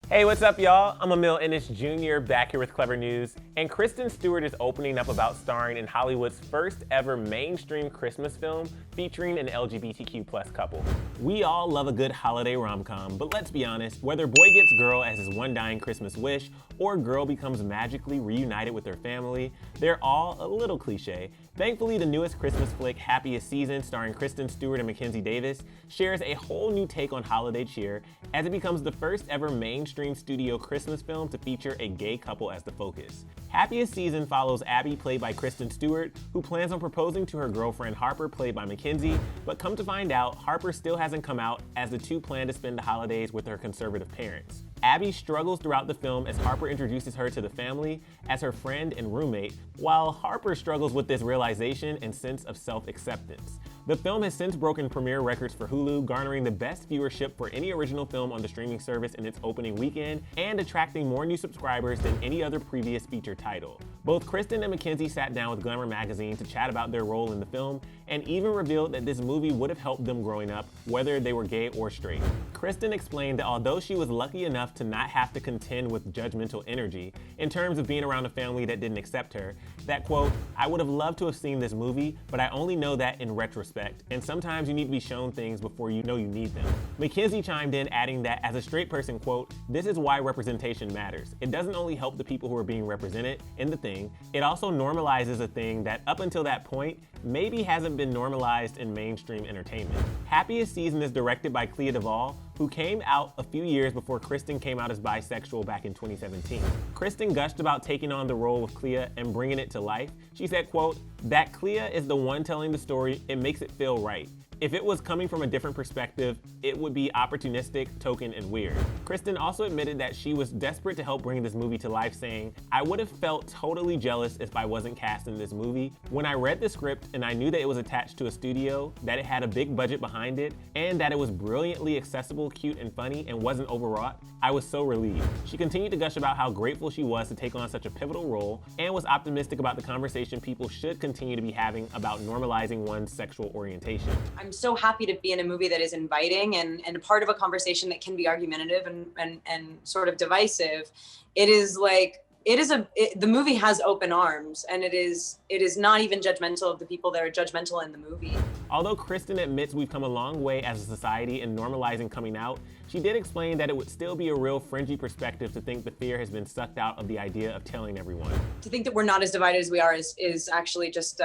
Hey, what's up, y'all? I'm Emil Ennis Jr. back here with Clever News, and Kristen Stewart is opening up about starring in Hollywood's first ever mainstream Christmas film featuring an LGBTQ+ couple. We all love a good holiday rom-com, but let's be honest, whether boy gets girl as his one dying Christmas wish or girl becomes magically reunited with her family, they're all a little cliche. Thankfully, the newest Christmas flick, Happiest Season, starring Kristen Stewart and Mackenzie Davis, shares a whole new take on holiday cheer as it becomes the first ever mainstream studio Christmas film to feature a gay couple as the focus. Happiest Season follows Abby, played by Kristen Stewart, who plans on proposing to her girlfriend Harper, played by Mackenzie, but come to find out, Harper still hasn't come out as the two plan to spend the holidays with her conservative parents. Abby struggles throughout the film as Harper introduces her to the family as her friend and roommate, while Harper struggles with this realization and sense of self-acceptance. The film has since broken premiere records for Hulu, garnering the best viewership for any original film on the streaming service in its opening weekend and attracting more new subscribers than any other previous feature title. Both Kristen and Mackenzie sat down with Glamour magazine to chat about their role in the film and even revealed that this movie would have helped them growing up, whether they were gay or straight. Kristen explained that although she was lucky enough to not have to contend with judgmental energy in terms of being around a family that didn't accept her, that quote, "I would have loved to have seen this movie, but I only know that in retrospect, and sometimes you need to be shown things before you know you need them." Mackenzie chimed in, adding that as a straight person, quote, "This is why representation matters. It doesn't only help the people who are being represented in the thing, it also normalizes a thing that up until that point maybe hasn't been normalized in mainstream entertainment." Happiest Season is directed by Clea Duvall, who came out a few years before Kristen came out as bisexual back in 2017. Kristen gushed about taking on the role of Clea and bringing it to life. She said, quote, "That Clea is the one telling the story, it makes it feel right. If it was coming from a different perspective, it would be opportunistic, token, and weird." Kristen also admitted that she was desperate to help bring this movie to life, saying, "I would have felt totally jealous if I wasn't cast in this movie. When I read the script and I knew that it was attached to a studio, that it had a big budget behind it, and that it was brilliantly accessible, cute, and funny, and wasn't overwrought, I was so relieved." She continued to gush about how grateful she was to take on such a pivotal role and was optimistic about the conversation people should continue to be having about normalizing one's sexual orientation. I'm so happy to be in a movie that is inviting and a part of a conversation that can be argumentative and sort of divisive. The movie has open arms, and it is not even judgmental of the people that are judgmental in the movie. Although Kristen admits we've come a long way as a society in normalizing coming out, she did explain that it would still be a real fringy perspective to think the fear has been sucked out of the idea of telling everyone. To think that we're not as divided as we are is actually just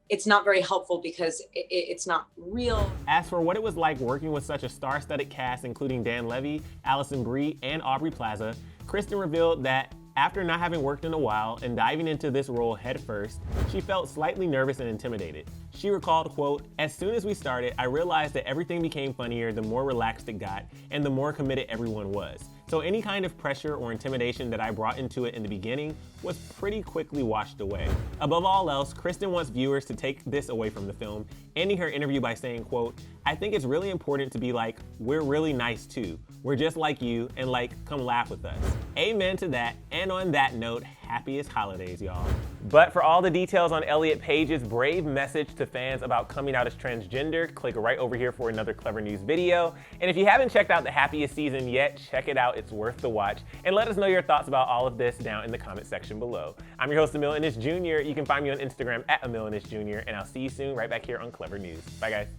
it's not very helpful because it's not real. As for what it was like working with such a star-studded cast including Dan Levy, Alison Brie, and Aubrey Plaza, Kristen revealed that after not having worked in a while and diving into this role headfirst, she felt slightly nervous and intimidated. She recalled, quote, "As soon as we started, I realized that everything became funnier the more relaxed it got and the more committed everyone was. So any kind of pressure or intimidation that I brought into it in the beginning was pretty quickly washed away." Above all else, Kristen wants viewers to take this away from the film, ending her interview by saying, quote, "I think it's really important to be like, we're really nice too. We're just like you, and like, come laugh with us." Amen to that, and on that note, happiest holidays, y'all. But for all the details on Elliot Page's brave message to fans about coming out as transgender, click right over here for another Clever News video. And if you haven't checked out the Happiest Season yet, check it out, it's worth the watch. And let us know your thoughts about all of this down in the comment section below. I'm your host, Emil Ennis Jr. You can find me on Instagram at Emil Ennis Jr. And I'll see you soon right back here on Clever News. Bye, guys.